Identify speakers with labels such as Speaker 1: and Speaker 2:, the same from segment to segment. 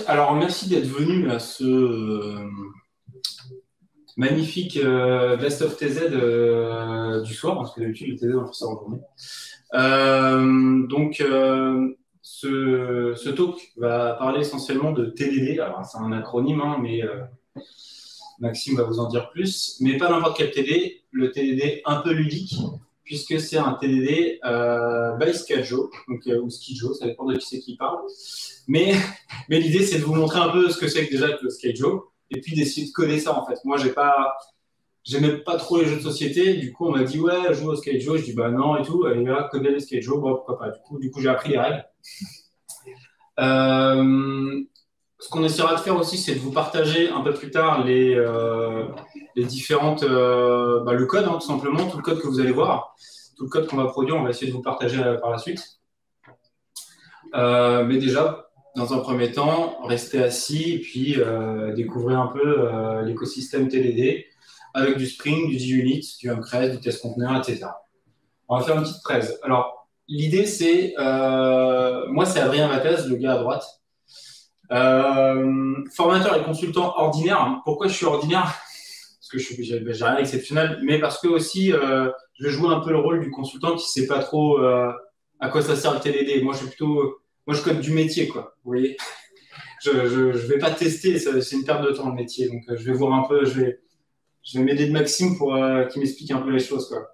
Speaker 1: Alors merci d'être venu à ce magnifique Best of TZ du soir, parce que d'habitude le TZ on fait ça en journée. Ce talk va parler essentiellement de TDD. Alors c'est un acronyme, hein, mais Maxime va vous en dire plus. Mais pas n'importe quel TDD, le TDD un peu ludique, puisque c'est un TDD by Schedule, donc, ou Schedule, ça dépend de qui c'est qui parle. Mais l'idée, c'est de vous montrer un peu ce que c'est que déjà le Schedule, et puis d'essayer de coder ça, en fait. Moi, j'aimais pas trop les jeux de société, du coup, on m'a dit, ouais, joue au Schedule, je dis, bah non, et tout, allez là, coder le Schedule, bon, pourquoi pas. Du coup j'ai appris les règles. Ce qu'on essaiera de faire aussi, c'est de vous partager un peu plus tard les différentes, le code, hein, tout simplement, tout le code que vous allez voir, tout le code qu'on va produire, on va essayer de vous partager par la suite. Mais déjà, dans un premier temps, restez assis et puis découvrez un peu l'écosystème TDD avec du Spring, du JUnit, du Uncred, du test container, etc. On va faire une petite presse. Alors, l'idée, c'est, moi, c'est Adrien Mattez, le gars à droite. Formateur et consultant ordinaire. Hein. Pourquoi je suis ordinaire? Parce que j'ai rien d'exceptionnel, mais parce que aussi, je vais jouer un peu le rôle du consultant qui ne sait pas trop à quoi ça sert le TDD. Moi, je code du métier, quoi. Vous voyez, je vais pas tester, c'est une perte de temps le métier. Donc, je vais voir un peu, je vais m'aider de Maxime pour qu'il m'explique un peu les choses, quoi.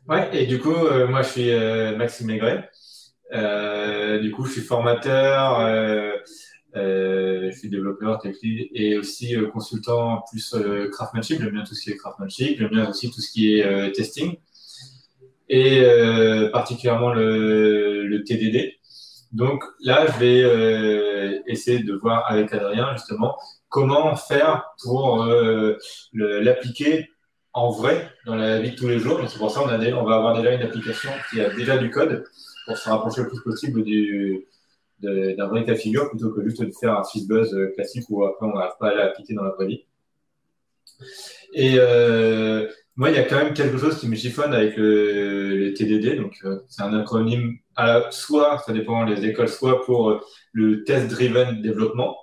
Speaker 2: Ouais, et du coup, moi, je suis Maxime Maigret. Du coup, je suis formateur, je suis développeur, tech lead et aussi consultant plus craftsmanship. J'aime bien tout ce qui est craftsmanship, j'aime bien aussi tout ce qui est testing et particulièrement le TDD. Donc là, je vais essayer de voir avec Adrien justement comment faire pour l'appliquer en vrai dans la vie de tous les jours. Donc c'est pour ça qu'on va avoir déjà une application qui a déjà du code pour se rapprocher le plus possible d'un vrai cas de figure plutôt que juste de faire un Fizzbuzz classique où après on n'arrive pas à l'appliquer dans la vraie vie. Et moi, il y a quand même quelque chose qui me chiffonne avec le TDD. Donc, c'est un acronyme, soit, ça dépend des écoles, soit pour le test-driven développement,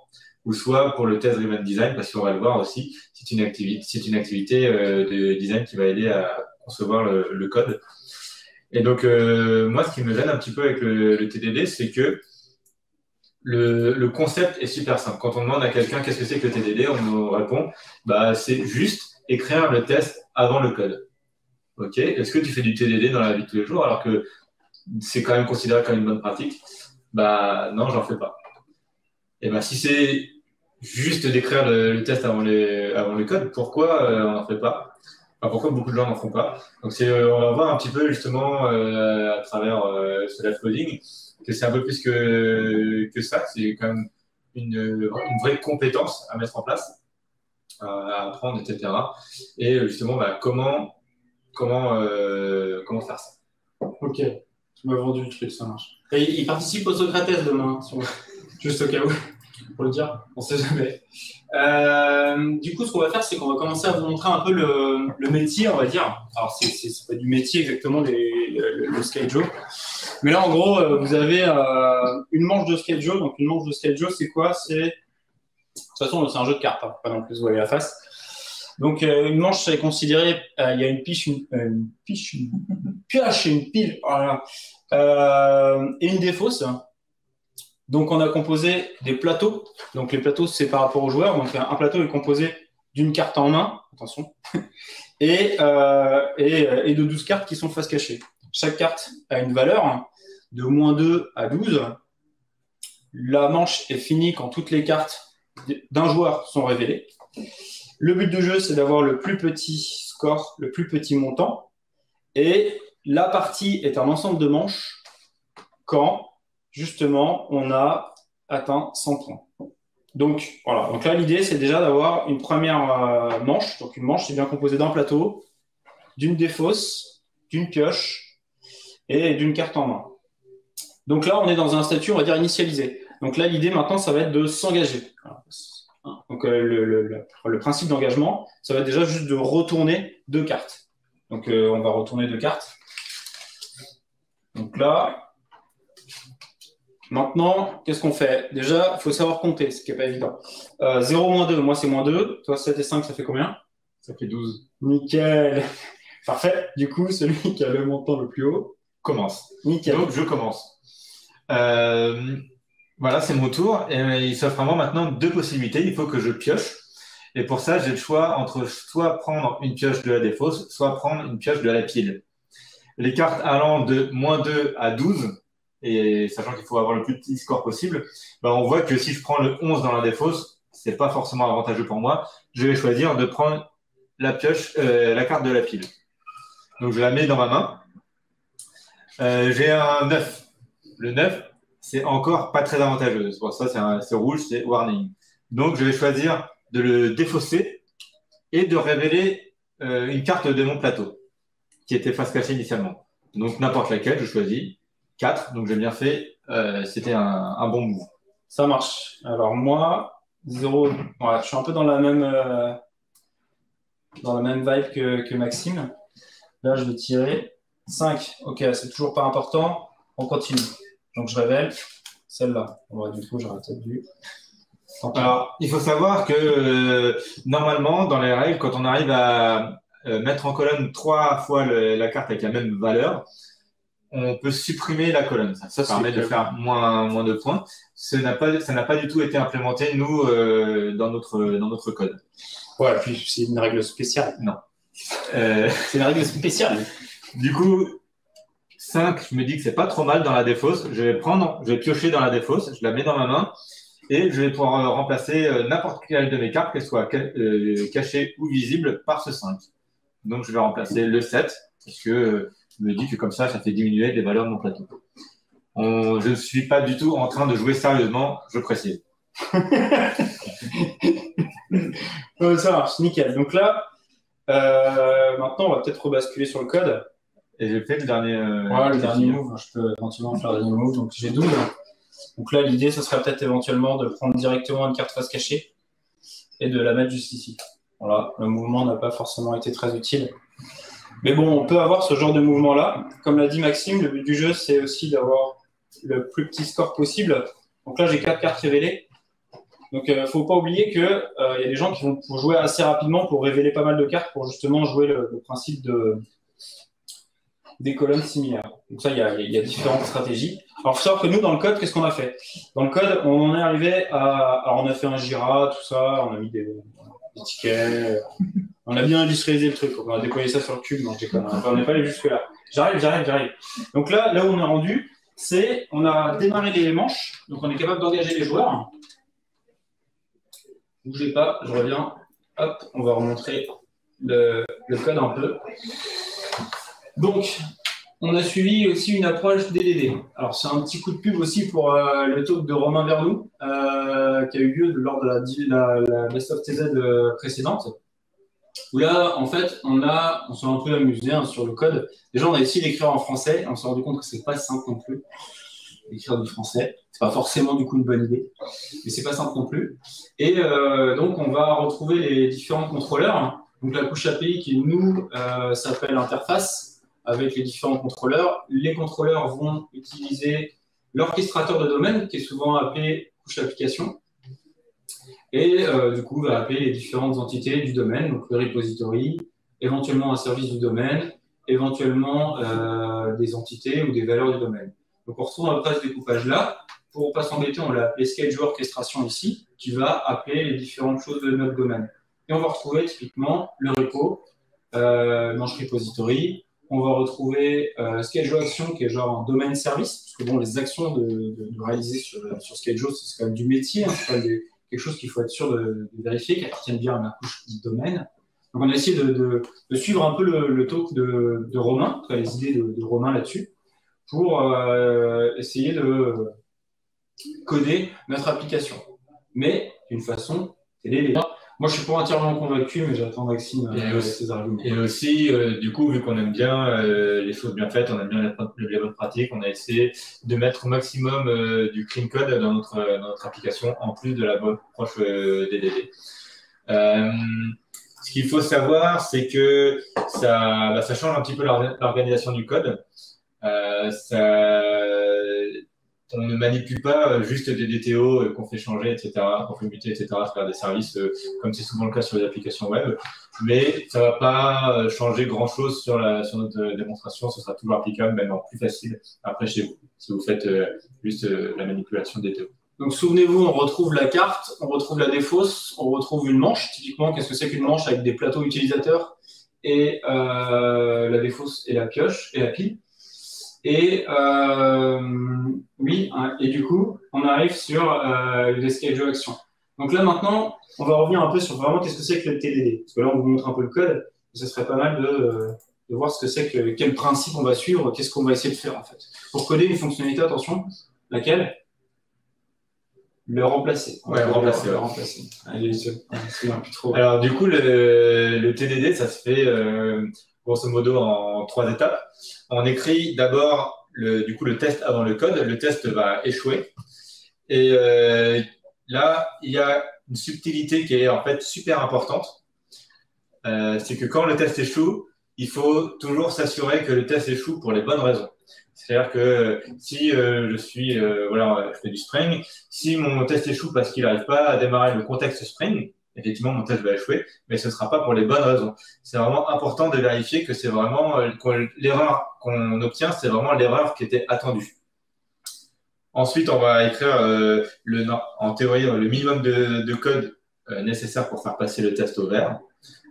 Speaker 2: ou soit pour le test-driven design, parce qu'on va le voir aussi, c'est une activité de design qui va aider à concevoir le code. Et donc, moi, ce qui me gêne un petit peu avec le TDD, c'est que le concept est super simple. Quand on demande à quelqu'un qu'est-ce que c'est que le TDD, on nous répond, bah, c'est juste écrire le test avant le code. Ok, est-ce que tu fais du TDD dans la vie de tous les jours alors que c'est quand même considéré comme une bonne pratique? Bah non, j'en fais pas. Et bah si c'est juste d'écrire le test avant le code, pourquoi on n'en fait pas? Enfin, pourquoi beaucoup de gens n'en font pas? Donc on va voir un petit peu justement à travers ce live coding que c'est un peu plus que ça. C'est quand même une vraie compétence à mettre en place, à apprendre, etc. Et justement, bah, comment faire ça?
Speaker 1: Ok, tu m'as vendu le truc, ça marche. Et il participe au Socrates demain, juste au cas où, pour le dire, on sait jamais. Du coup, ce qu'on va faire, c'est qu'on va commencer à vous montrer un peu le métier, on va dire. Alors, c'est pas du métier exactement, le schedule. Mais là, en gros, vous avez une manche de schedule. Donc, une manche de schedule, c'est quoi? De toute façon, c'est un jeu de cartes, hein, pas non plus vous voyez la face. Donc, une manche, c'est considéré, il y a une pioche, une pioche et une pile, voilà. Et une défausse. Donc, on a composé des plateaux. Donc, les plateaux, c'est par rapport aux joueurs. Donc, un plateau est composé d'une carte en main, attention, et de 12 cartes qui sont face cachée. Chaque carte a une valeur de -2 à 12. La manche est finie quand toutes les cartes d'un joueur sont révélées. Le but du jeu, c'est d'avoir le plus petit score, le plus petit montant. Et la partie est un ensemble de manches quand, justement, on a atteint 100 points. Donc, voilà. Donc là, l'idée, c'est déjà d'avoir une première manche. Donc, une manche, c'est bien composé d'un plateau, d'une défausse, d'une pioche et d'une carte en main. Donc là, on est dans un statut, on va dire, initialisé. Donc là, l'idée, maintenant, ça va être de s'engager. Donc, le principe d'engagement, ça va être déjà juste de retourner 2 cartes. Donc, on va retourner 2 cartes. Donc là, Maintenant, qu'est-ce qu'on fait? Déjà, il faut savoir compter, ce qui n'est pas évident. 0 moins 2, moi c'est moins 2. Toi, 7 et 5, ça fait combien?
Speaker 2: Ça fait 12.
Speaker 1: Nickel. Parfait. Du coup, celui qui a le montant le plus haut,
Speaker 2: Commence.
Speaker 1: nickel.
Speaker 2: Donc, je commence. Voilà, c'est mon tour. Et il s'offre à moi maintenant deux possibilités. Il faut que je pioche. Et pour ça, j'ai le choix entre soit prendre une pioche de la défausse, soit prendre une pioche de la pile. Les cartes allant de -2 à 12, et sachant qu'il faut avoir le plus petit score possible, bah on voit que si je prends le 11 dans la défausse, c'est pas forcément avantageux pour moi. Je vais choisir de prendre la pioche, la carte de la pile. Donc je la mets dans ma main. J'ai un 9. Le 9, c'est encore pas très avantageux. C'est pour ça, c'est rouge, c'est warning. Donc je vais choisir de le défausser et de révéler une carte de mon plateau qui était face cachée initialement. Donc n'importe laquelle, je choisis 4. Donc j'ai bien fait. C'était un bon move.
Speaker 1: Ça marche. Alors moi, 0. Ouais, je suis un peu dans la même vibe que Maxime. Là, je vais tirer 5. Ok, c'est toujours pas important. On continue. Donc je révèle celle-là. Ouais, du coup, j'aurais peut-être dû.
Speaker 2: Alors, il faut savoir que normalement, dans les règles, quand on arrive à mettre en colonne 3 fois la carte avec la même valeur, on peut supprimer la colonne. Ça permet de faire moins de points. Ça n'a pas du tout été implémenté, nous, dans notre code.
Speaker 1: Ouais, puis c'est une règle spéciale.
Speaker 2: Non.
Speaker 1: C'est une règle spéciale.
Speaker 2: Du coup, 5, je me dis que c'est pas trop mal dans la défausse. Je vais piocher dans la défausse, je la mets dans ma main et je vais pouvoir remplacer n'importe quelle de mes cartes, qu'elle soit cachée ou visible, par ce 5. Donc, je vais remplacer le 7 parce que je me dis que comme ça fait diminuer les valeurs de mon plateau. Je ne suis pas du tout en train de jouer sérieusement, je précise.
Speaker 1: Ça marche, nickel. Donc là, maintenant, on va peut-être rebasculer sur le code.
Speaker 2: Et j'ai fait le dernier.
Speaker 1: Le dernier move. Je peux éventuellement faire le dernier move. Donc j'ai 12. Donc là, l'idée, ce serait peut-être éventuellement de prendre directement une carte face cachée et de la mettre juste ici. Voilà, le mouvement n'a pas forcément été très utile. Mais bon, on peut avoir ce genre de mouvement-là. Comme l'a dit Maxime, le but du jeu, c'est aussi d'avoir le plus petit score possible. Donc là, j'ai 4 cartes révélées. Donc, il ne faut pas oublier qu'il y a des gens qui vont jouer assez rapidement pour révéler pas mal de cartes pour justement jouer le principe des colonnes similaires. Donc ça, il y a différentes stratégies. Alors, il faut savoir que nous, dans le code, qu'est-ce qu'on a fait? Dans le code, on en est arrivé à... Alors, on a fait un Jira, tout ça, on a mis des tickets, on a bien industrialisé le truc, on a déployé ça sur le cube, non, je déconne, on n'est pas allé jusque-là. J'arrive. Donc là où on est rendu, c'est on a démarré les manches, donc on est capable d'engager les joueurs. Bougez pas, je reviens. Hop, on va remontrer le code un peu. Donc, on a suivi aussi une approche DDD. Alors, c'est un petit coup de pub aussi pour le talk de Romain Vernou, qui a eu lieu lors de la Best of TZ précédente. Où là, en fait, on s'est un peu amusé sur le code. Déjà, on a essayé d'écrire en français. On s'est rendu compte que c'est pas simple non plus d'écrire du français. C'est pas forcément du coup une bonne idée, mais c'est pas simple non plus. Et donc, on va retrouver les différents contrôleurs. Donc, la couche API qui, nous, s'appelle interface avec les différents contrôleurs. Les contrôleurs vont utiliser l'orchestrateur de domaine, qui est souvent appelé couche application. Et du coup, va appeler les différentes entités du domaine, donc le repository, éventuellement un service du domaine, éventuellement des entités ou des valeurs du domaine. Donc on retrouve un peu ce découpage-là. Pour ne pas s'embêter, on l'a appelé schedule orchestration ici, qui va appeler les différentes choses de notre domaine. Et on va retrouver typiquement le repo, manche repository. On va retrouver schedule action, qui est genre un domaine service, parce que bon, les actions de réaliser sur schedule, c'est quand même du métier, hein, c'est pas quelque chose qu'il faut être sûr de vérifier, qui appartiennent bien à la couche du domaine. Donc, on a essayé de suivre un peu le talk de Romain, les idées de Romain là-dessus, pour essayer de coder notre application. Mais d'une façon télé. Moi, je suis pas entièrement convaincu, mais j'attends Maxime avec ses arguments.
Speaker 2: Et aussi, du coup, vu qu'on aime bien les choses bien faites, on aime bien les bonnes pratiques, on a essayé de mettre au maximum du clean code dans notre application, en plus de la bonne approche DDD. Ce qu'il faut savoir, c'est que ça change un petit peu l'organisation du code. on ne manipule pas juste des DTO qu'on fait changer, etc., qu'on fait muter, etc., faire des services, comme c'est souvent le cas sur les applications web. Mais ça ne va pas changer grand-chose sur notre démonstration. Ce sera toujours applicable, même en plus facile, après chez vous, si vous faites juste la manipulation des DTO.
Speaker 1: Donc, souvenez-vous, on retrouve la carte, on retrouve la défausse, on retrouve une manche. Typiquement, qu'est-ce que c'est qu'une manche avec des plateaux utilisateurs et la défausse et la pioche et la pile. Et oui, hein, et du coup, on arrive sur le schedule action. Donc là, maintenant, on va revenir un peu sur vraiment qu'est-ce que c'est que le TDD. Parce que là, on vous montre un peu le code. Et ce serait pas mal de voir ce que c'est que, quel principe on va suivre, qu'est-ce qu'on va essayer de faire en fait. Pour coder une fonctionnalité, attention, laquelle? Le remplacer.
Speaker 2: Ouais, remplacer.
Speaker 1: Le remplacer. Allez, plus trop.
Speaker 2: Alors, du coup, le TDD, ça se fait grosso modo en 3 étapes. On écrit d'abord le test avant le code. Le test va échouer. Et là, il y a une subtilité qui est en fait super importante. C'est que quand le test échoue, il faut toujours s'assurer que le test échoue pour les bonnes raisons. C'est-à-dire que si je fais du Spring, si mon test échoue parce qu'il n'arrive pas à démarrer le contexte Spring, effectivement, mon test va échouer, mais ce ne sera pas pour les bonnes raisons. C'est vraiment important de vérifier que c'est vraiment l'erreur qu'on obtient, c'est vraiment l'erreur qui était attendue. Ensuite, on va écrire en théorie le minimum de code nécessaire pour faire passer le test au vert.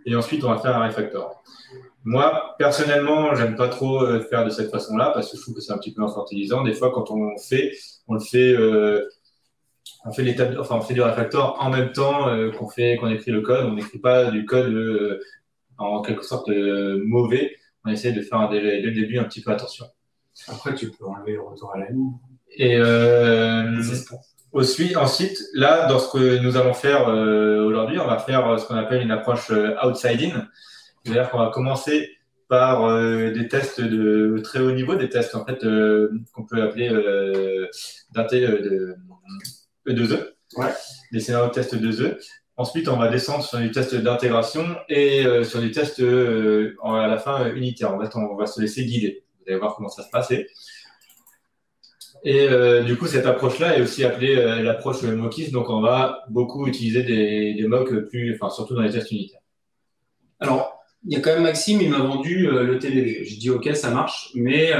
Speaker 2: Et ensuite, on va faire un refactor. Moi, personnellement, j'aime pas trop faire de cette façon-là parce que je trouve que c'est un petit peu infantilisant. Des fois, quand on fait du refactor en même temps qu'on écrit le code. On n'écrit pas du code en quelque sorte mauvais. On essaie de faire dès le début un petit peu attention.
Speaker 1: Après, tu peux enlever le retour à la ligne.
Speaker 2: Et ensuite, là, dans ce que nous allons faire aujourd'hui, on va faire ce qu'on appelle une approche outside-in. C'est-à-dire qu'on va commencer par des tests de très haut niveau, des tests en fait qu'on peut appeler E2E,
Speaker 1: ouais.
Speaker 2: Des scénarios de test 2E. Ensuite, on va descendre sur des tests d'intégration et sur des tests à la fin unitaires. En fait, on va se laisser guider. Vous allez voir comment ça se passe. Et du coup, cette approche-là est aussi appelée l'approche mockist. Donc, on va beaucoup utiliser des mocks surtout dans les tests unitaires.
Speaker 1: Alors, il y a quand même Maxime, il m'a vendu le TDD. J'ai dit OK, ça marche, mais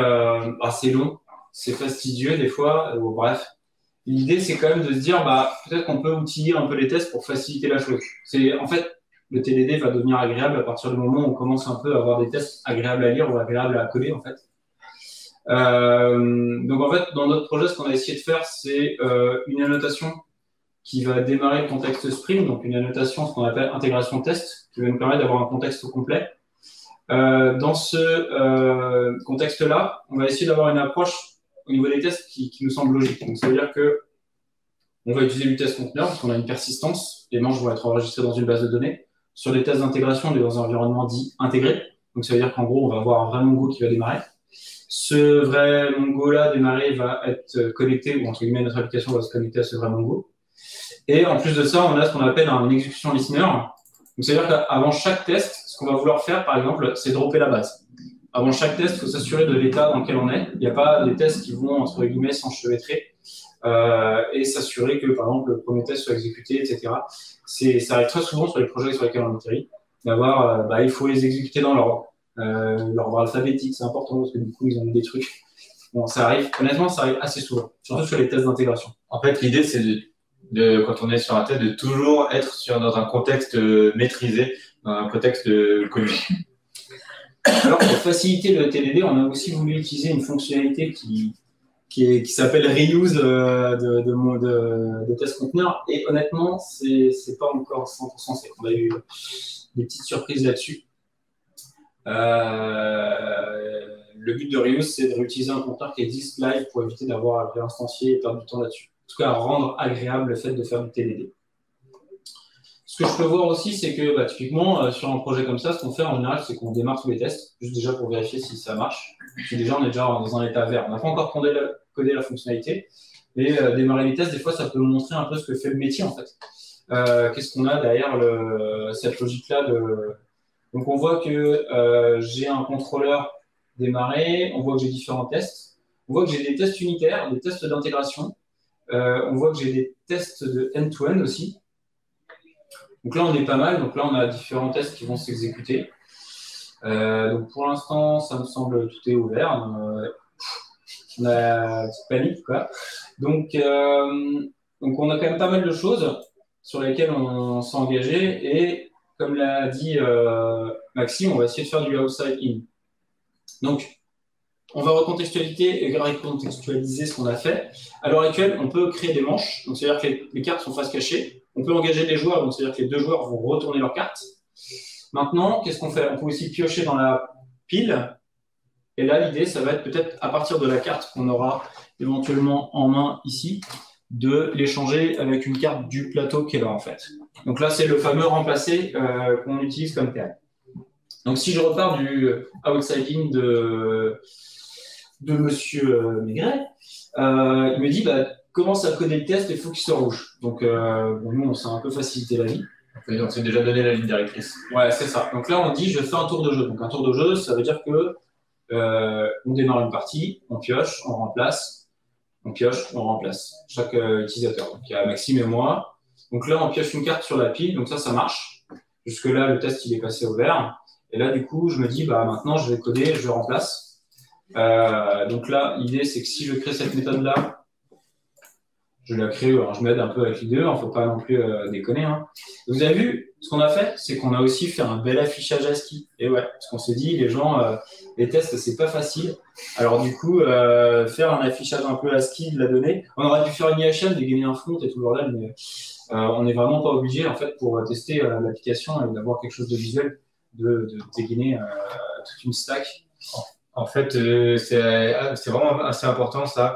Speaker 1: c'est long, c'est fastidieux des fois. Bref, l'idée c'est quand même de se dire peut-être qu'on peut outiller un peu les tests pour faciliter la chose. En fait, le TDD va devenir agréable à partir du moment où on commence un peu à avoir des tests agréables à lire ou agréables à coder en fait. Donc en fait, dans notre projet, ce qu'on a essayé de faire, c'est une annotation qui va démarrer le contexte Spring, donc une annotation, ce qu'on appelle intégration test, qui va nous permettre d'avoir un contexte complet. Dans ce contexte-là, on va essayer d'avoir une approche au niveau des tests qui nous semble logique. Donc ça veut dire que on va utiliser du test conteneur parce qu'on a une persistance, les manches vont être enregistrées dans une base de données. Sur les tests d'intégration, on est dans un environnement dit intégré. Donc ça veut dire qu'en gros, on va avoir un vrai Mongo qui va démarrer. Ce vrai Mongo-là démarré va être connecté, ou entre guillemets, notre application va se connecter à ce vrai Mongo. Et en plus de ça, on a ce qu'on appelle un execution listener. Donc, c'est-à-dire qu'avant chaque test, ce qu'on va vouloir faire, par exemple, c'est dropper la base. Avant chaque test, il faut s'assurer de l'état dans lequel on est. Il n'y a pas des tests qui vont, entre guillemets, s'enchevêtrer et s'assurer que, par exemple, le premier test soit exécuté, etc. Ça arrive très souvent sur les projets sur lesquels on atterrit, d'avoir, il faut les exécuter dans l'ordre alphabétique, c'est important parce que du coup, ils ont mis des trucs. Bon, ça arrive, honnêtement, ça arrive assez souvent, surtout sur les tests d'intégration.
Speaker 2: En fait, l'idée, c'est quand on est sur un test, de toujours être dans un contexte maîtrisé, dans un contexte connu.
Speaker 1: Alors, pour faciliter le TDD, on a aussi voulu utiliser une fonctionnalité qui s'appelle reuse de test conteneur. Et honnêtement, c'est pas encore 100% c'est qu'on a eu des petites surprises là-dessus. Le but de reuse, c'est de réutiliser un conteneur qui existe live pour éviter d'avoir à réinstancier et perdre du temps là-dessus. En tout cas, rendre agréable le fait de faire du TDD. Ce que je peux voir aussi, c'est que typiquement, sur un projet comme ça, ce qu'on fait en général, c'est qu'on démarre tous les tests, juste déjà pour vérifier si ça marche. Puis déjà, on est déjà dans un état vert. On n'a pas encore codé la fonctionnalité, mais démarrer les tests, des fois, ça peut montrer un peu ce que fait le métier, en fait. Qu'est-ce qu'on a derrière cette logique-là Donc, on voit que j'ai un contrôleur démarré, on voit que j'ai différents tests. on voit que j'ai des tests unitaires, des tests d'intégration. On voit que j'ai des tests de end-to-end aussi. Donc là, on est pas mal. Donc là, on a différents tests qui vont s'exécuter. Donc pour l'instant, ça me semble tout est ouvert. On a une petite panique, quoi. Donc on a quand même pas mal de choses sur lesquelles on s'est engagé. Et comme l'a dit Maxime, on va essayer de faire du outside in. Donc, on va recontextualiser ce qu'on a fait. À l'heure actuelle, on peut créer des manches. Donc, c'est-à-dire que les cartes sont face cachée. On peut engager des joueurs. Donc, c'est-à-dire que les deux joueurs vont retourner leurs cartes. Maintenant, qu'est-ce qu'on fait? On peut aussi piocher dans la pile. Et là, l'idée, ça va être peut-être à partir de la carte qu'on aura éventuellement en main ici, de l'échanger avec une carte du plateau qui est là, en fait. Donc là, c'est le fameux remplacer qu'on utilise comme terme. Donc, si je repars du outside-in de Monsieur Maigret, il me dit commence à coder le test et il faut qu'il soit rouge. Donc, nous, on s'est un peu facilité la vie.
Speaker 2: On s'est déjà donné la ligne directrice.
Speaker 1: Ouais, c'est ça. Donc là, on dit je fais un tour de jeu. Donc, un tour de jeu, ça veut dire que on démarre une partie, on pioche, on remplace, on pioche, on remplace. Chaque utilisateur. Donc, il y a Maxime et moi. Donc là, on pioche une carte sur la pile. Donc ça marche. Jusque-là, le test, il est passé au vert. Et là, du coup, je me dis, maintenant, je vais coder, je remplace. Donc là, l'idée, c'est que si je crée cette méthode-là, je la crée, alors je m'aide un peu avec l'idée, il ne faut pas non plus déconner. Hein. Vous avez vu, ce qu'on a fait, c'est qu'on a aussi fait un bel affichage ASCII. Et ouais, parce qu'on s'est dit, les gens, les tests, c'est pas facile. Alors du coup, faire un affichage un peu ASCII de la donnée, on aurait pu faire une IHM, dégainer un front et tout le bordel, mais on n'est vraiment pas obligé, en fait, pour tester l'application et d'avoir quelque chose de visuel, de dégainer toute une stack.
Speaker 2: En fait, c'est vraiment assez important, ça,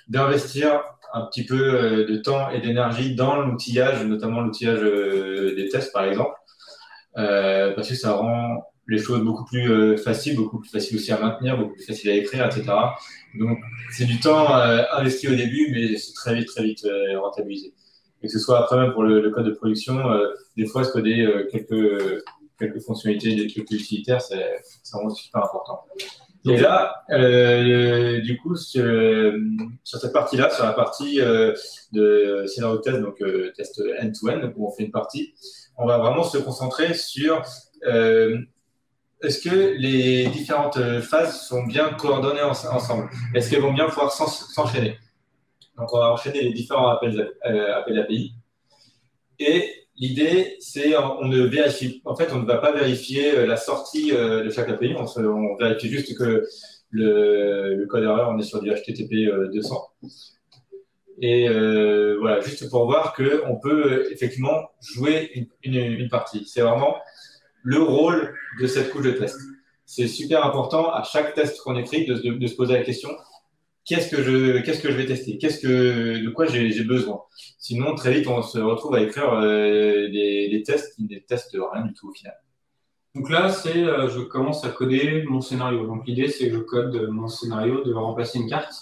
Speaker 2: d'investir un petit peu de temps et d'énergie dans l'outillage, notamment l'outillage des tests, par exemple, parce que ça rend les choses beaucoup plus faciles aussi à maintenir, beaucoup plus faciles à écrire, etc. Donc, c'est du temps investi au début, mais c'est très vite rentabilisé. Et que ce soit après même pour le code de production, des fois, se coder quelques fonctionnalités, quelques utilitaires, c'est vraiment super important. Et là, du coup, sur cette partie-là, sur la partie de scénario de test, donc test end-to-end, où on fait une partie, on va vraiment se concentrer sur est-ce que les différentes phases sont bien coordonnées ensemble? Est-ce qu'elles vont bien pouvoir s'enchaîner? Donc, on va enchaîner les différents appels API. Et l'idée, c'est on ne va pas vérifier la sortie de chaque API. On vérifie juste que le code erreur, on est sur du HTTP 200. Et voilà, juste pour voir qu'on peut effectivement jouer une partie. C'est vraiment le rôle de cette couche de test. C'est super important à chaque test qu'on écrit de se poser la question. Qu'est-ce que je vais tester? De quoi j'ai besoin? Sinon, très vite, on se retrouve à écrire des tests qui ne testent rien du tout au final.
Speaker 1: Donc là, je commence à coder mon scénario. Donc l'idée, c'est que je code mon scénario de remplacer une carte.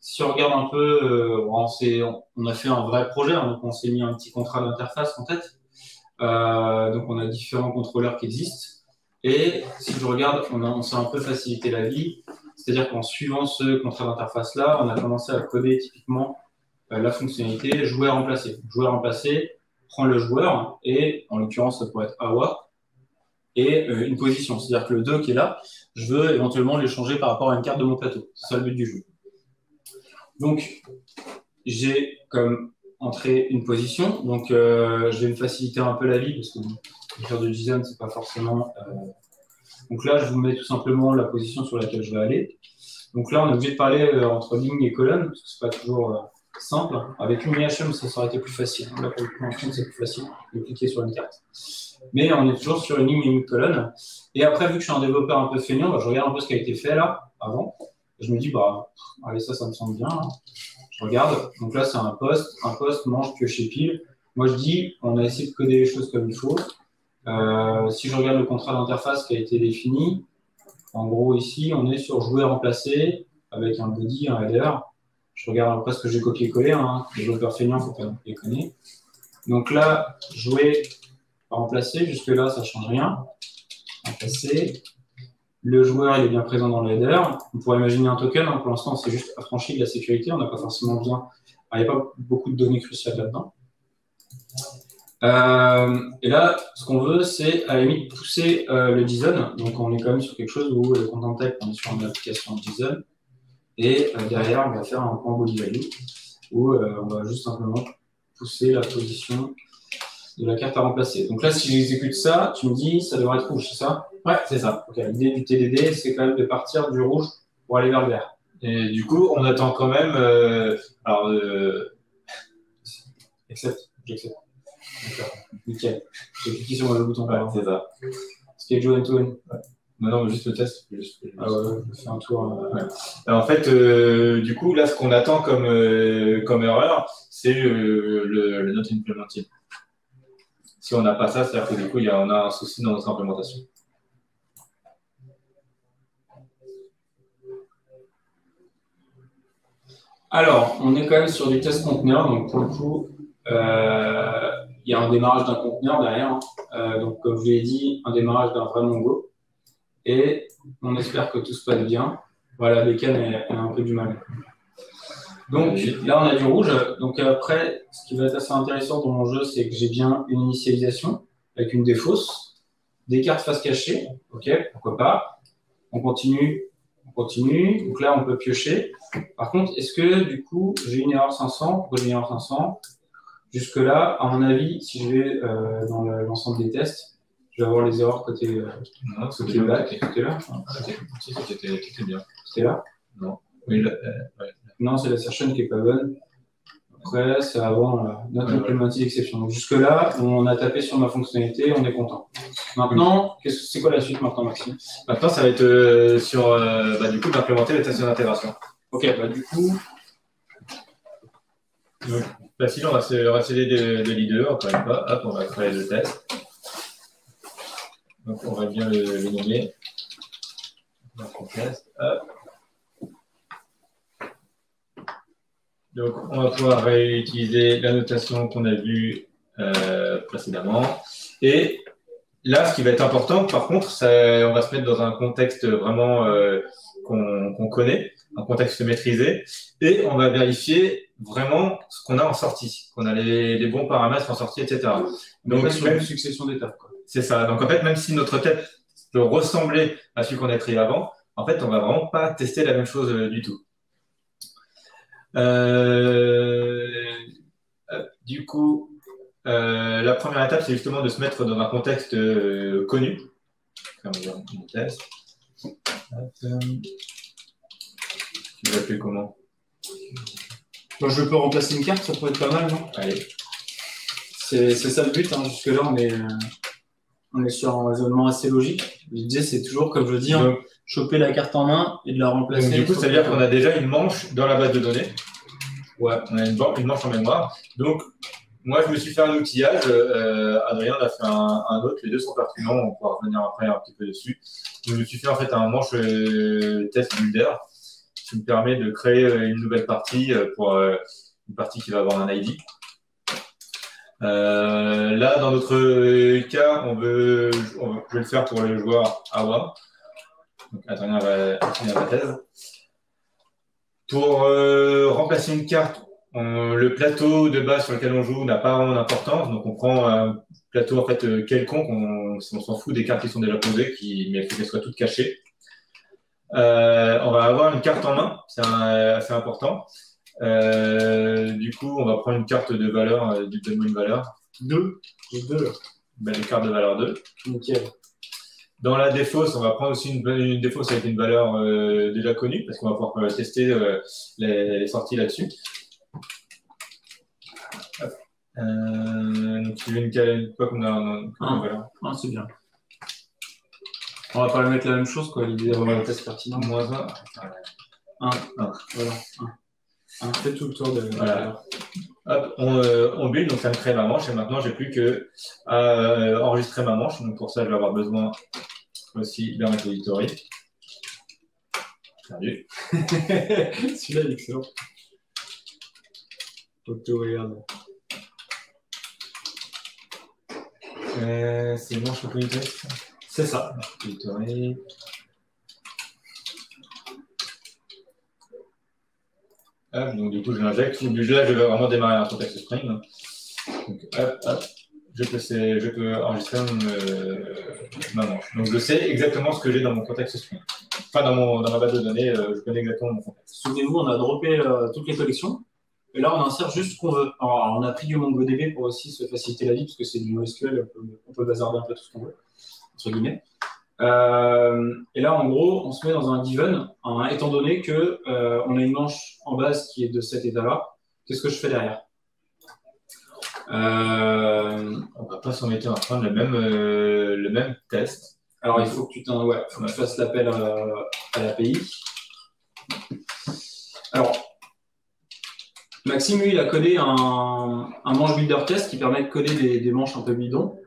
Speaker 1: Si on regarde un peu, on a fait un vrai projet, hein, donc on s'est mis un petit contrat d'interface en tête. Donc on a différents contrôleurs qui existent. Et si je regarde, on s'est un peu facilité la vie. C'est-à-dire qu'en suivant ce contrat d'interface-là, on a commencé à coder typiquement la fonctionnalité jouer à remplacer. Jouer à remplacer prend le joueur et, en l'occurrence, ça pourrait être AWA, et une position. C'est-à-dire que le 2 qui est là, je veux éventuellement l'échanger par rapport à une carte de mon plateau. C'est ça le but du jeu. Donc, j'ai comme entrée une position. Donc, je vais me faciliter un peu la vie parce que faire du JSON, c'est pas forcément... Donc là, je vous mets tout simplement la position sur laquelle je vais aller. Donc là, on est obligé de parler entre ligne et colonne, parce que c'est pas toujours simple. Avec une IHM, ça aurait été plus facile. Là, pour le coup, en Chine, c'est plus facile de cliquer sur une carte. Mais on est toujours sur une ligne et une colonne. Et après, vu que je suis un développeur un peu feignant, je regarde un peu ce qui a été fait là, avant. Et je me dis, allez, ça me semble bien. Hein. Je regarde. Donc là, c'est un poste mange, piocher, pile. Moi, je dis, on a essayé de coder les choses comme il faut. Si je regarde le contrat d'interface qui a été défini, en gros, ici, on est sur jouer remplacer avec un body, un header. Je regarde après ce que j'ai copié-collé. Hein. Les développeurs feignants, il ne faut pas déconner. Donc là, jouer remplacer. Jusque-là, ça ne change rien. Remplacer. le joueur il est bien présent dans le header. On pourrait imaginer un token, hein. Pour l'instant, c'est juste affranchi de la sécurité, on n'a pas forcément besoin. Il n'y a pas beaucoup de données cruciales là-dedans. Et là, ce qu'on veut, c'est à la limite pousser le JSON. Donc, on est quand même sur quelque chose où le content type, on est sur une application JSON. Et derrière, on va faire un point body value où on va juste simplement pousser la position de la carte à remplacer. Donc là, si j'exécute ça, tu me dis ça devrait être rouge, c'est ça?
Speaker 2: Ouais, c'est ça.
Speaker 1: Okay. L'idée du TDD, c'est quand même de partir du rouge pour aller vers le vert.
Speaker 2: Et du coup, on attend quand même.
Speaker 1: Accepte, j'accepte. D'accord, nickel. J'ai cliqué sur le bouton.
Speaker 2: Ouais, c'est ça.
Speaker 1: Schedule and to win.
Speaker 2: Ouais. Non, juste le test.
Speaker 1: Ah ouais, je fais un tour.
Speaker 2: Ouais. Alors, en fait, du coup, là, ce qu'on attend comme erreur, c'est le not implemented. Si on n'a pas ça, c'est-à-dire que du coup, on a un souci dans notre implémentation.
Speaker 1: Alors, on est quand même sur du test conteneur, donc pour le coup, il y a un démarrage d'un conteneur derrière. Donc, comme je vous l'ai dit, un démarrage d'un vrai Mongo. Et on espère que tout se passe bien. Voilà, Bécane a un peu du mal. Donc là, on a du rouge. Donc après, ce qui va être assez intéressant dans mon jeu, c'est que j'ai bien une initialisation avec une défausse, des cartes face cachée. OK, pourquoi pas. On continue. Donc là, on peut piocher. Par contre, est-ce que du coup, j'ai une erreur 500? Pourquoi j'ai une erreur 500? Jusque-là, à mon avis, si je vais dans l'ensemble des tests, je vais avoir les erreurs côté back. Côté là.
Speaker 2: C'était bien.
Speaker 1: C'était là?
Speaker 2: Non. Oui, ouais.
Speaker 1: Non, c'est la session qui n'est pas bonne. Après, c'est avant notre implemented exception. Donc jusque-là, on a tapé sur ma fonctionnalité, on est content. Maintenant, c'est quoi la suite maintenant, Maxime?
Speaker 2: Maintenant, ça va être sur du coup d'implémenter les tests d'intégration.
Speaker 1: Ok, du coup.
Speaker 2: Donc, facile, on va sceller de leader, encore une fois. Hop, on va créer le test. Donc, on va bien le nommer. Donc, on teste. Hop. Donc, on va pouvoir réutiliser la notation qu'on a vue précédemment. Et là, ce qui va être important, par contre, on va se mettre dans un contexte vraiment qu'on connaît, un contexte maîtrisé, et on va vérifier vraiment ce qu'on a en sortie, qu'on a les bons paramètres en sortie, etc.
Speaker 1: Donc, sur une succession d'étapes.
Speaker 2: C'est ça. Donc, en fait, même si notre test peut ressembler à celui qu'on a créé avant, en fait, on va vraiment pas tester la même chose du tout. Du coup, la première étape, c'est justement de se mettre dans un contexte connu. On va dire une test. Tu vas appeler comment?
Speaker 1: Je peux remplacer une carte, ça pourrait être pas mal, non?
Speaker 2: Allez.
Speaker 1: C'est ça le but. Hein. Jusque-là, on est sur un raisonnement assez logique. L'idée, c'est toujours, comme je dis, choper la carte en main et de la remplacer.
Speaker 2: Donc, du coup, ça veut dire qu'on a déjà une manche dans la base de données.
Speaker 1: Ouais.
Speaker 2: On a une manche en mémoire. Donc, moi, je me suis fait un outillage. Adrien en a fait un autre. Les deux sont pertinents. On pourra revenir après un petit peu dessus. Donc, je me suis fait en fait un manche test builder qui me permet de créer une nouvelle partie pour une partie qui va avoir un ID. Là, dans notre cas, je vais le faire pour le joueur AWA. Donc, Adrien va finir la thèse. Pour remplacer une carte, le plateau de base sur lequel on joue n'a pas vraiment d'importance. Donc, on prend un plateau en fait quelconque. On s'en fout des cartes qui sont déjà posées, mais il faut qu'elles soient toutes cachées. On va avoir une carte en main, c'est assez important. Du coup, on va prendre une carte de valeur, donne-moi une valeur.
Speaker 1: 2. J'ai 2.
Speaker 2: Une carte de valeur 2.
Speaker 1: Nickel.
Speaker 2: Dans la défausse, on va prendre aussi une défausse avec une valeur déjà connue, parce qu'on va pouvoir tester les sorties là-dessus. Donc, tu veux quoi qu'on a une valeur?
Speaker 1: C'est bien. On va pas le mettre la même chose, quoi. L'idée d'avoir un test pertinent.
Speaker 2: Moins 1.
Speaker 1: 1. Voilà. 1. Fais tout le tour de la valeur.
Speaker 2: Hop, on build, donc ça me crée ma manche, et maintenant j'ai plus que à enregistrer ma manche. Donc pour ça, je vais avoir besoin aussi d'un repository. Perdu.
Speaker 1: Celui-là est excellent. Auto-regarde.
Speaker 2: C'est manche repository.
Speaker 1: C'est ça.
Speaker 2: Repository. Hop, donc du coup, je l'injecte. Là, je vais vraiment démarrer un contexte Spring. Donc, hop, je peux enregistrer ma manche. Donc, je sais exactement ce que j'ai dans mon contexte Spring. Enfin, dans ma base de données, je connais exactement mon contexte.
Speaker 1: Souvenez-vous, on a droppé toutes les collections. Et là, on insère juste ce qu'on veut. Alors, on a pris du MongoDB pour aussi se faciliter la vie, parce que c'est du NoSQL, on peut bazarder un peu tout ce qu'on veut, entre guillemets. Et là, en gros, on se met dans un given, étant donné que on a une manche en base qui est de cet état-là. Qu'est-ce que je fais derrière?
Speaker 2: On va pas s'embêter à prendre le même test.
Speaker 1: Alors, il faut que tu fasses l'appel à l'API. Alors, Maxime, lui, il a codé un manche builder test qui permet de coder des manches un peu bidons.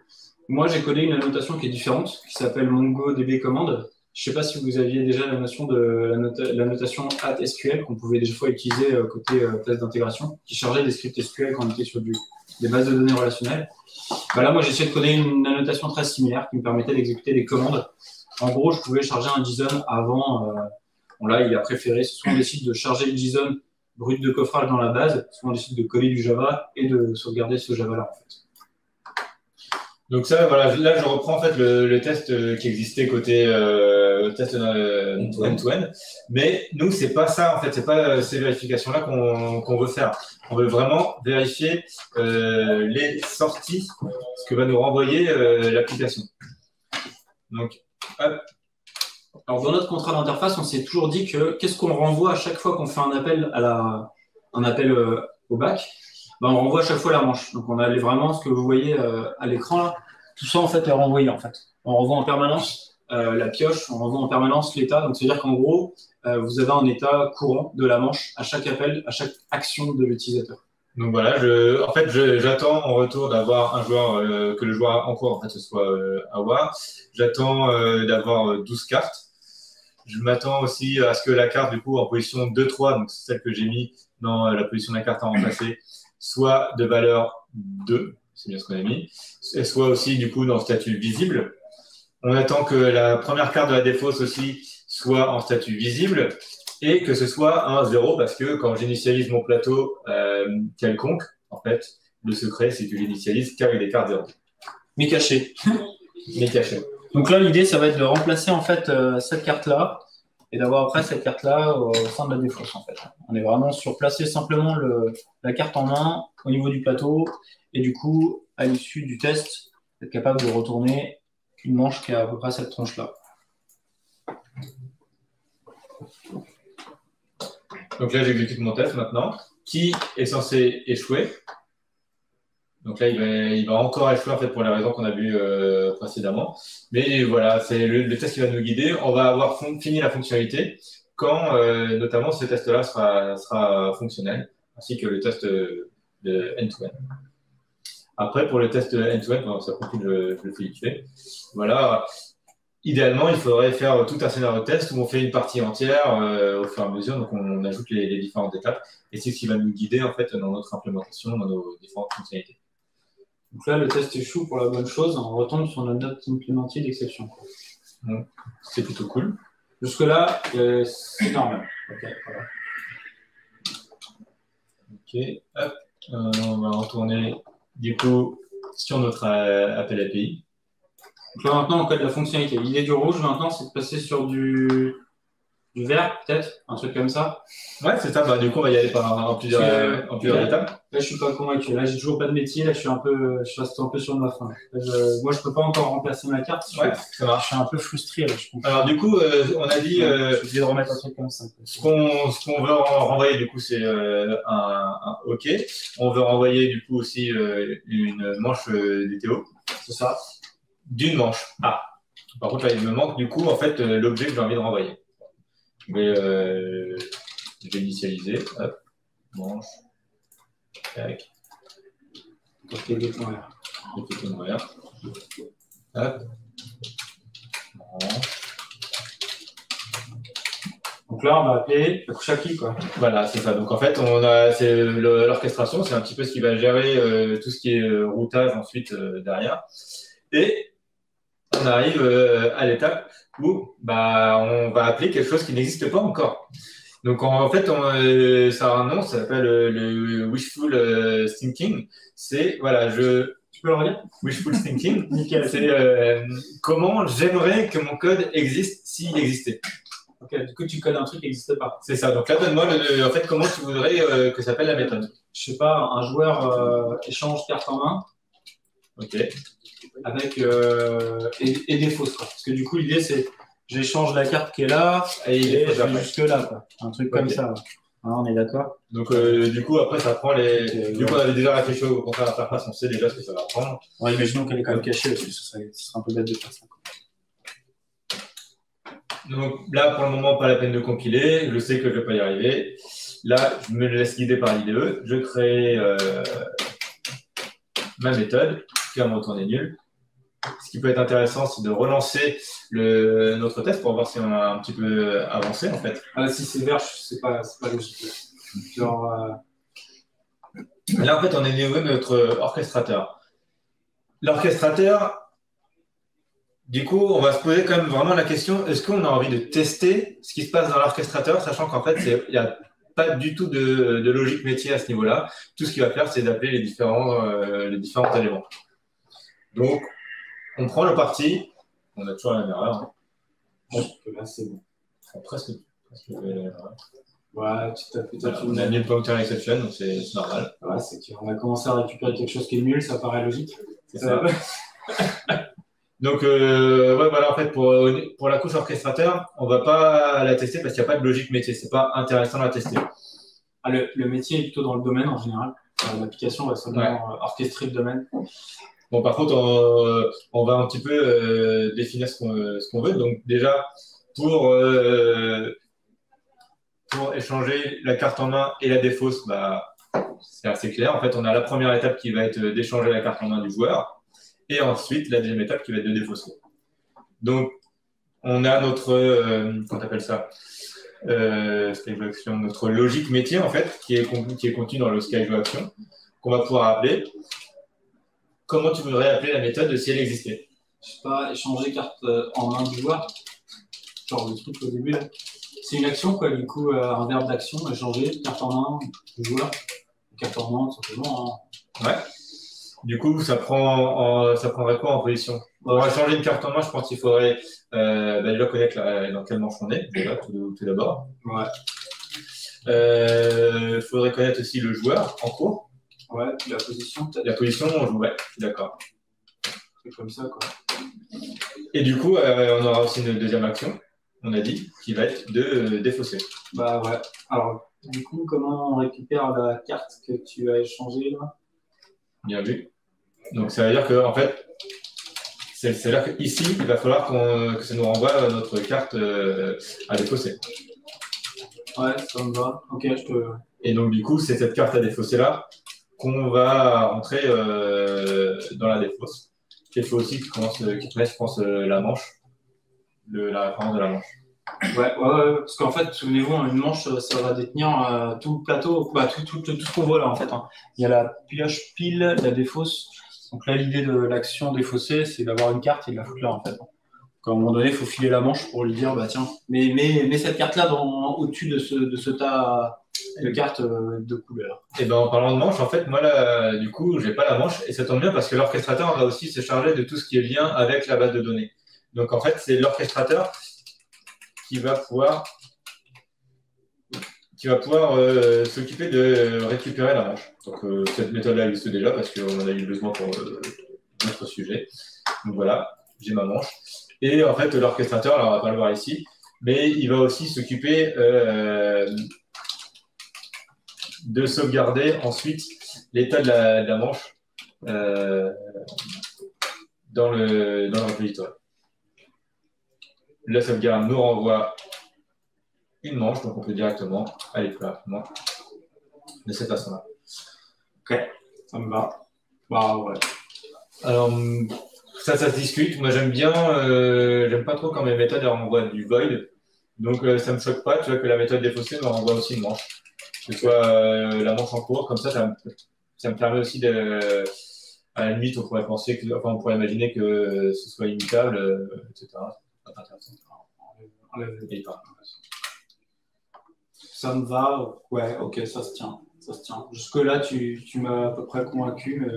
Speaker 1: Moi, j'ai codé une annotation qui est différente, qui s'appelle MongoDB Command. Je ne sais pas si vous aviez déjà la notion de l'annotation @SQL qu'on pouvait des fois utiliser côté test d'intégration, qui chargeait des scripts SQL quand on était sur des bases de données relationnelles. Là, moi, j'ai essayé de coder une annotation très similaire qui me permettait d'exécuter des commandes. En gros, je pouvais charger un JSON avant. Là, il a préféré, soit on décide de charger le JSON brut de coffrage dans la base, soit on décide de coller du Java et de sauvegarder ce Java-là, en fait.
Speaker 2: Donc ça, voilà, là je reprends en fait le test qui existait côté test end-to-end, mais nous c'est pas ça en fait, c'est pas ces vérifications-là qu'on veut faire. On veut vraiment vérifier les sorties, ce que va nous renvoyer l'application. Donc, hop.
Speaker 1: Alors dans notre contrat d'interface, on s'est toujours dit que qu'est-ce qu'on renvoie à chaque fois qu'on fait un appel au back. On renvoie à chaque fois la manche. Donc, on a vraiment ce que vous voyez à l'écran là. Tout ça, en fait, est renvoyé, en fait. On renvoie en permanence la pioche, on renvoie en permanence l'état. Donc, c'est-à-dire qu'en gros, vous avez un état courant de la manche à chaque appel, à chaque action de l'utilisateur.
Speaker 2: Donc, voilà, en fait, j'attends en retour d'avoir un joueur, que le joueur en cours, en fait, ce soit Awar. J'attends d'avoir 12 cartes. Je m'attends aussi à ce que la carte, du coup, en position 2-3, donc c'est celle que j'ai mis dans la position de la carte à remplacer, soit de valeur 2, c'est bien ce qu'on a mis, et soit aussi du coup dans le statut visible. On attend que la première carte de la défausse aussi soit en statut visible et que ce soit un 0 parce que quand j'initialise mon plateau quelconque, en fait, le secret c'est que j'initialise qu'avec des cartes 0.
Speaker 1: Mais cachées.
Speaker 2: Mais cachées.
Speaker 1: Donc là, l'idée, ça va être de remplacer en fait cette carte-là et d'avoir après cette carte-là au sein de la défausse, en fait. On est vraiment sur placer simplement la carte en main au niveau du plateau et du coup, à l'issue du test, être capable de retourner une manche qui a à peu près cette tronche-là.
Speaker 2: Donc là, j'exécute mon test maintenant, qui est censé échouer. Donc là, il va encore échouer en fait pour les raisons qu'on a vues précédemment. Mais voilà, c'est le test qui va nous guider. On va avoir fini la fonctionnalité quand notamment ce test-là sera fonctionnel, ainsi que le test de end-to-end. Après, pour le test end-to-end, ça continue, je le fais vite fait. Voilà. Idéalement, il faudrait faire tout un scénario de test où on fait une partie entière au fur et à mesure, donc on ajoute les différentes étapes. Et c'est ce qui va nous guider en fait dans notre implémentation, dans nos différentes fonctionnalités.
Speaker 1: Donc là, le test échoue pour la bonne chose, on retombe sur notre note implémentée d'exception.
Speaker 2: C'est plutôt cool.
Speaker 1: Jusque-là, c'est normal. Ok, voilà.
Speaker 2: Ok, hop. On va retourner du coup sur notre appel API.
Speaker 1: Donc là, maintenant, on code la fonctionnalité. L'idée du rouge, maintenant, c'est de passer sur du vert, peut-être, un truc comme ça.
Speaker 2: Ouais, c'est ça. Du coup, on va y aller en plusieurs étapes.
Speaker 1: Là, je suis pas convaincu. Là, j'ai toujours pas de métier. Là, je reste un peu sur ma faim. Moi, je peux pas encore remplacer ma carte.
Speaker 2: Ouais, ça marche.
Speaker 1: Je suis un peu frustré. Là,
Speaker 2: alors, du coup, on a dit.
Speaker 1: Je suis obligé de remettre un truc comme ça.
Speaker 2: Ce qu'on veut renvoyer, du coup, c'est un OK. On veut renvoyer, du coup, aussi une manche DTO.
Speaker 1: C'est ça.
Speaker 2: D'une manche. Ah. Par contre, là, il me manque, du coup, en fait, l'objet que j'ai envie de renvoyer. Mais je vais initialiser. Hop. Manche. Tac.
Speaker 1: .td.r.
Speaker 2: Hop. Manche.
Speaker 1: Donc là, on va appeler le Kushaki, quoi.
Speaker 2: Voilà, c'est ça. Donc en fait, c'est l'orchestration, c'est un petit peu ce qui va gérer tout ce qui est routage ensuite derrière. Et on arrive à l'étape où on va appeler quelque chose qui n'existe pas encore. Donc en fait, ça a un nom, ça s'appelle le wishful thinking. C'est, voilà,
Speaker 1: Tu peux le redire?
Speaker 2: wishful thinking,
Speaker 1: Nickel.
Speaker 2: c'est comment j'aimerais que mon code existe s'il existait.
Speaker 1: Ok, du coup, tu codes un truc qui n'existe pas.
Speaker 2: C'est ça. Donc là, donne-moi en fait, comment tu voudrais que s'appelle la méthode.
Speaker 1: Je sais pas, un joueur échange carte en main.
Speaker 2: Ok.
Speaker 1: Avec et des fausses, quoi. Parce que du coup, l'idée, c'est j'échange la carte qui est là et je vais jusque là, quoi. Un truc comme ça. Ouais. Ah, on est d'accord.
Speaker 2: Donc, du coup, après, ça prend les. Du coup, on avait déjà réfléchi au contraire à l'interface, on sait déjà ce que ça va prendre.
Speaker 1: Ouais, imaginons qu'elle est quand même cachée, parce que ce serait un peu bête de faire ça, quoi.
Speaker 2: Donc là, pour le moment, pas la peine de compiler. Je sais que je ne vais pas y arriver. Là, je me laisse guider par l'IDE. Je crée ma méthode qui va me retourner nul. Ce qui peut être intéressant, c'est de relancer notre test pour voir si on a un petit peu avancé, en fait.
Speaker 1: Ah, si c'est vert, c'est pas logique. Genre,
Speaker 2: Là, en fait, on est niveau de notre orchestrateur. L'orchestrateur, du coup, on va se poser quand même vraiment la question, est-ce qu'on a envie de tester ce qui se passe dans l'orchestrateur, sachant qu'en fait, il n'y a pas du tout de logique métier à ce niveau-là. Tout ce qu'il va faire, c'est d'appeler les différents éléments. Donc, on prend le parti. On a toujours la même erreur. Hein.
Speaker 1: Là, c'est bon.
Speaker 2: Enfin, presque
Speaker 1: ouais, tu t'as fait
Speaker 2: on a mis le pointer exception, donc c'est normal.
Speaker 1: Ouais, c'est qu'on a commencé à récupérer quelque chose qui est nul, ça paraît logique.
Speaker 2: C'est ça. Donc, ouais, voilà, en fait, pour la couche orchestrateur, on ne va pas la tester parce qu'il n'y a pas de logique métier. Ce n'est pas intéressant de la tester.
Speaker 1: Ah, le métier est plutôt dans le domaine en général. L'application va seulement orchestrer le domaine.
Speaker 2: Bon, par contre, on va un petit peu définir ce qu'on veut. Donc, déjà, pour échanger la carte en main et la défausse, bah, c'est assez clair. En fait, on a la première étape qui va être d'échanger la carte en main du joueur. Et ensuite, la deuxième étape qui va être de défausser. Donc, on a notre, comment t'appelles ça, notre logique métier, en fait, qui est contenue dans le schedule action, qu'on va pouvoir appeler. Comment tu voudrais appeler la méthode si elle existait?
Speaker 1: Je sais pas, échanger carte en main du joueur. Genre le truc au début, là. C'est une action, quoi, du coup, un verbe d'action, échanger, carte en main du joueur. Carte en main, tout simplement.
Speaker 2: Hein. Ouais. Du coup, ça prendrait quoi en position? Pour changer une carte en main, je pense qu'il faudrait déjà connaître dans quelle manche on est, déjà, tout d'abord.
Speaker 1: Ouais.
Speaker 2: Il faudrait connaître aussi le joueur en cours.
Speaker 1: Ouais, la position, peut-être.
Speaker 2: La position, ouais, d'accord.
Speaker 1: C'est comme ça, quoi.
Speaker 2: Et du coup, on aura aussi une deuxième action, on a dit, qui va être de défausser.
Speaker 1: Bah ouais. Alors, du coup, comment on récupère la carte que tu as échangée, là?
Speaker 2: Bien vu. Donc, ça veut dire que, en fait, c'est-à-dire qu'ici, il va falloir que ça nous renvoie notre carte à défausser.
Speaker 1: Ouais, ça me va. Ok, je peux.
Speaker 2: Et donc, du coup, c'est cette carte à défausser-là qu'on va rentrer dans la défausse. Il faut aussi qu'il te mette, je pense, la manche, la référence de la manche.
Speaker 1: Ouais, parce qu'en fait, souvenez-vous, une manche, ça va détenir tout le plateau, bah, tout ce qu'on voit là, en fait. Hein. Il y a la pioche pile, la défausse. Donc là, l'idée de l'action défaussée, c'est d'avoir une carte et de la foutre là, en fait. Donc, à un moment donné, il faut filer la manche pour lui dire, bah tiens, mets cette carte-là au-dessus de ce tas de cartes de couleurs.
Speaker 2: Et ben en parlant de manche, en fait, moi là, du coup, j'ai pas la manche et ça tombe bien parce que l'orchestrateur va aussi se charger de tout ce qui est lien avec la base de données. Donc en fait, c'est l'orchestrateur qui va pouvoir s'occuper de récupérer la manche. Donc cette méthode-là existe déjà parce qu'on en a eu besoin pour d'autres sujets. Donc voilà, j'ai ma manche. Et en fait, l'orchestrateur, alors on va pas le voir ici, mais il va aussi s'occuper de sauvegarder ensuite l'état de la manche dans le repository. La sauvegarde nous renvoie une manche, donc on peut directement aller plus rapidement de cette façon-là.
Speaker 1: Ok, ça me va. Bah ouais.
Speaker 2: Alors, ça se discute. Moi, j'aime pas trop quand mes méthodes renvoient du void. Donc, ça me choque pas, tu vois, que la méthode défaussée me renvoie aussi une manche. Que ce soit la manche en cours, comme ça me permet aussi de, à la limite, on pourrait on pourrait imaginer que ce soit immutable, etc. C'est pas intéressant.
Speaker 1: Ça me va. Ouais, ok, ça se tient. Ça se tient. Jusque-là, tu m'as à peu près convaincu, mais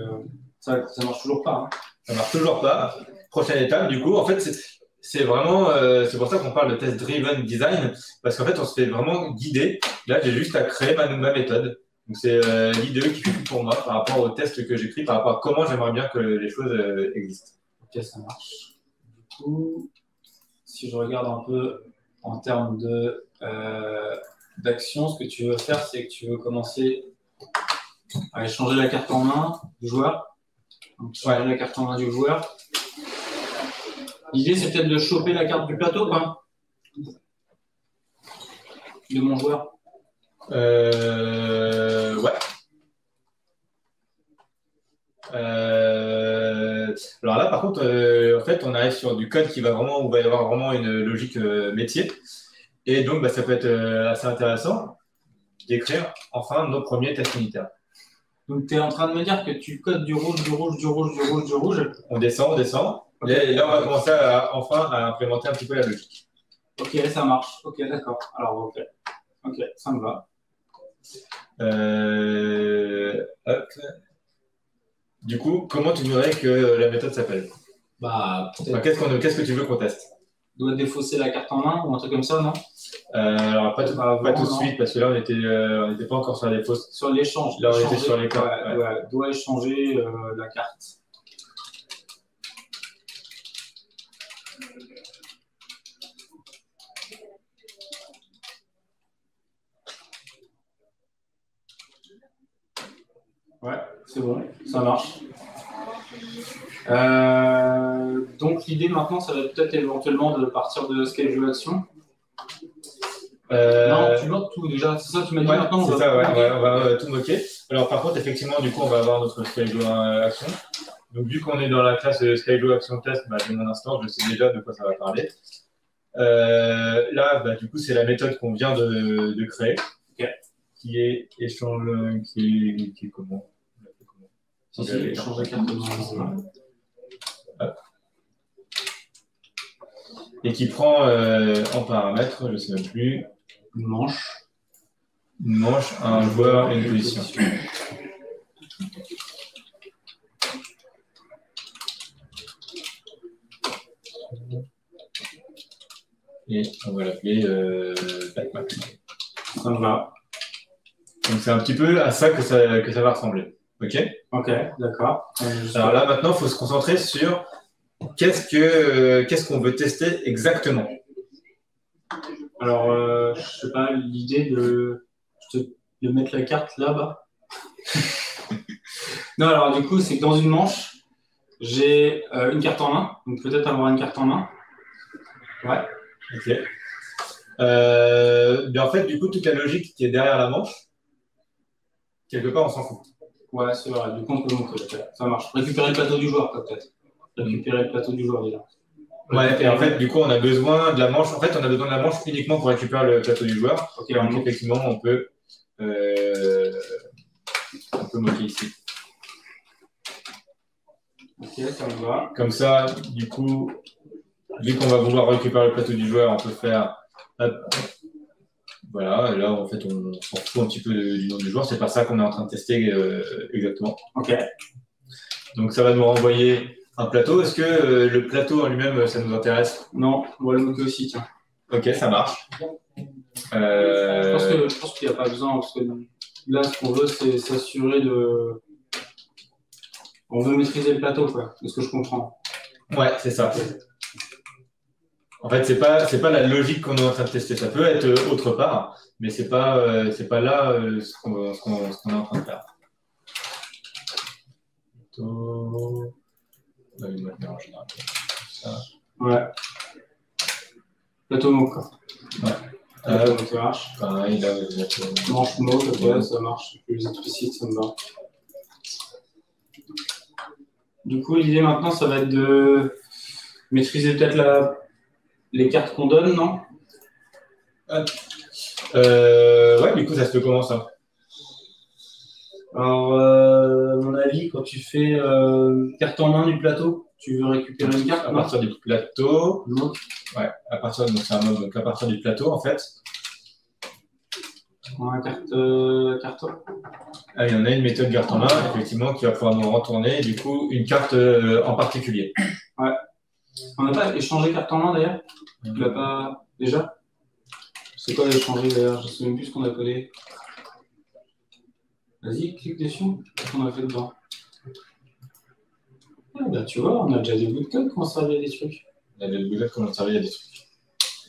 Speaker 1: ça marche toujours pas. Hein.
Speaker 2: Ça marche toujours pas. Prochaine étape, du coup, en fait, c'est vraiment, c'est pour ça qu'on parle de test-driven design, parce qu'en fait, on se fait vraiment guider. Là, j'ai juste à créer ma méthode. Donc, c'est l'IDE qui fait tout pour moi par rapport au test que j'ai pris, par rapport à comment j'aimerais bien que les choses existent.
Speaker 1: Ok, ça marche. Du coup, si je regarde un peu en termes d'action, ce que tu veux faire, c'est que tu veux commencer à échanger la carte en main du joueur. Donc, changer la carte en main du joueur. L'idée, c'est peut-être de choper la carte du plateau, quoi. De mon joueur.
Speaker 2: Ouais. Alors là, par contre, en fait, on arrive sur du code où va y avoir vraiment une logique métier. Et donc, ça peut être assez intéressant d'écrire enfin nos premiers tests unitaires.
Speaker 1: Donc, tu es en train de me dire que tu codes du rouge, du rouge, du rouge, du rouge, du rouge.
Speaker 2: On descend. Okay. Et là, on va commencer enfin à implémenter un petit peu la logique.
Speaker 1: Ok, ça marche. Ok, d'accord. Alors, ok, ça me va.
Speaker 2: Hop. Du coup, comment tu voudrais que la méthode s'appelle? Qu'est-ce que tu veux qu'on teste?
Speaker 1: Doit défausser la carte en main ou un truc comme ça, non?
Speaker 2: Alors, pas tout de suite, parce que là, on n'était pas encore sur la défausse.
Speaker 1: Sur l'échange.
Speaker 2: Là, on était sur les cartes.
Speaker 1: Ouais. Doit échanger la carte. Ouais, c'est bon, ça marche. Donc l'idée maintenant, ça va peut-être éventuellement de partir de schedule action. Non, tu moques tout déjà, c'est ça que tu m'as dit maintenant.
Speaker 2: C'est ça, on va tout moquer. Alors par contre, effectivement, du coup, on va avoir notre schedule action. Donc vu qu'on est dans la classe schedule action test, de mon instant, je sais déjà de quoi ça va parler. Là, du coup, c'est la méthode qu'on vient de créer, qui est échange, qui est comment?
Speaker 1: Échange la carte de main.
Speaker 2: Et qui prend en paramètre, je ne sais même plus,
Speaker 1: une manche,
Speaker 2: un joueur et une position. Et on va l'appeler backmap.
Speaker 1: Ça va.
Speaker 2: Donc c'est un petit peu à ça que ça va ressembler. Ok,
Speaker 1: d'accord.
Speaker 2: Alors là, maintenant, il faut se concentrer sur qu'est-ce qu'on veut tester exactement.
Speaker 1: Alors, je sais pas, l'idée de mettre la carte là-bas. Non, alors du coup, c'est que dans une manche, j'ai une carte en main. Donc peut-être avoir une carte en main. Ouais.
Speaker 2: Ok. Mais en fait, du coup, toute la logique qui est derrière la manche, quelque part, on s'en fout.
Speaker 1: Ouais, c'est vrai. Du coup, on peut montrer. Ça marche. Récupérer le plateau du joueur, peut-être. Récupérer le plateau du joueur déjà.
Speaker 2: Ouais, et en fait, du coup, on a besoin de la manche. En fait, on a besoin de la manche uniquement pour récupérer le plateau du joueur.
Speaker 1: Ok,
Speaker 2: donc, effectivement, on peut moquer ici.
Speaker 1: Ok, ça me va.
Speaker 2: Comme ça, du coup, vu qu'on va vouloir récupérer le plateau du joueur, on peut faire. Voilà, et là, en fait, on s'en fout un petit peu du nom du joueur. C'est pas ça qu'on est en train de tester exactement.
Speaker 1: Ok.
Speaker 2: Donc, ça va nous renvoyer un plateau. Est-ce que le plateau en lui-même, ça nous intéresse?
Speaker 1: Non, on va le moquer aussi, tiens.
Speaker 2: Ok, ça marche.
Speaker 1: Je pense qu'il n'y a pas besoin, parce que là, ce qu'on veut, c'est s'assurer de. On veut maîtriser le plateau, quoi, de ce que je comprends.
Speaker 2: Ouais, c'est ça. En fait, c'est pas la logique qu'on est en train de tester. Ça peut être autre part, mais c'est pas là ce qu'on est en train de faire.
Speaker 1: Ouais. Plateau mot, quoi.
Speaker 2: Ouais.
Speaker 1: Ça marche.
Speaker 2: Pareil, là,
Speaker 1: manche mot, ok, ça marche. Plus explicite, ça me va. Du coup, l'idée maintenant, ça va être de maîtriser peut-être les cartes qu'on donne, non?
Speaker 2: Ouais, du coup, ça se fait comment ça?
Speaker 1: Alors, à mon avis, quand tu fais carte en main du plateau, tu veux récupérer une carte
Speaker 2: à partir du plateau.
Speaker 1: Non.
Speaker 2: Ouais, à partir du plateau, en fait.
Speaker 1: On a carte
Speaker 2: Ah, il y en a une méthode carte en main, effectivement, qui va pouvoir nous retourner, du coup, une carte en particulier.
Speaker 1: Ouais. On n'a pas échangé carte en main d'ailleurs. Tu l'as pas déjà? C'est quoi échanger d'ailleurs? Je ne sais même plus ce qu'on a codé. Vas-y, clique dessus. Qu'est-ce qu'on a fait dedans? Ah, bah, tu vois, on a déjà des bouts de code qui ont servi à des trucs.
Speaker 2: Il y a des boulettes qui ont servi à des trucs.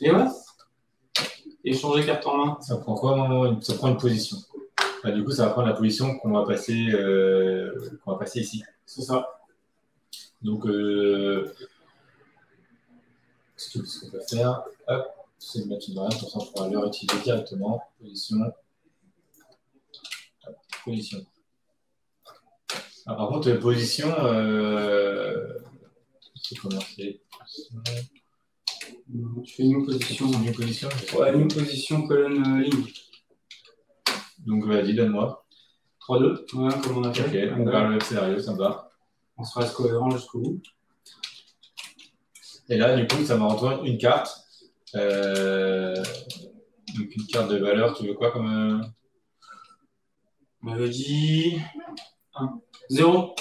Speaker 1: Et ouais. Échanger carte en main.
Speaker 2: Ça prend quoi? Ça prend une position. Bah, du coup, ça va prendre la position qu'on va passer ici.
Speaker 1: C'est ça.
Speaker 2: Donc, ce qu'on peut faire, hop, c'est de mettre une variable, comme ça on pourra le réutiliser directement. Position. Hop, position. Alors, par contre, position, c'est comment c'est?
Speaker 1: Tu fais une position.
Speaker 2: Une position?
Speaker 1: Ouais, une position colonne ligne.
Speaker 2: Donc, vas-y, donne-moi.
Speaker 1: 3-2, ouais, comme on a fait.
Speaker 2: Ok, on parle le scénario, ça me va.
Speaker 1: On se reste cohérent jusqu'au bout.
Speaker 2: Et là, du coup, ça me retourne une carte. Donc, une carte de valeur, tu veux quoi comme.
Speaker 1: On m'avait dit 1. 0.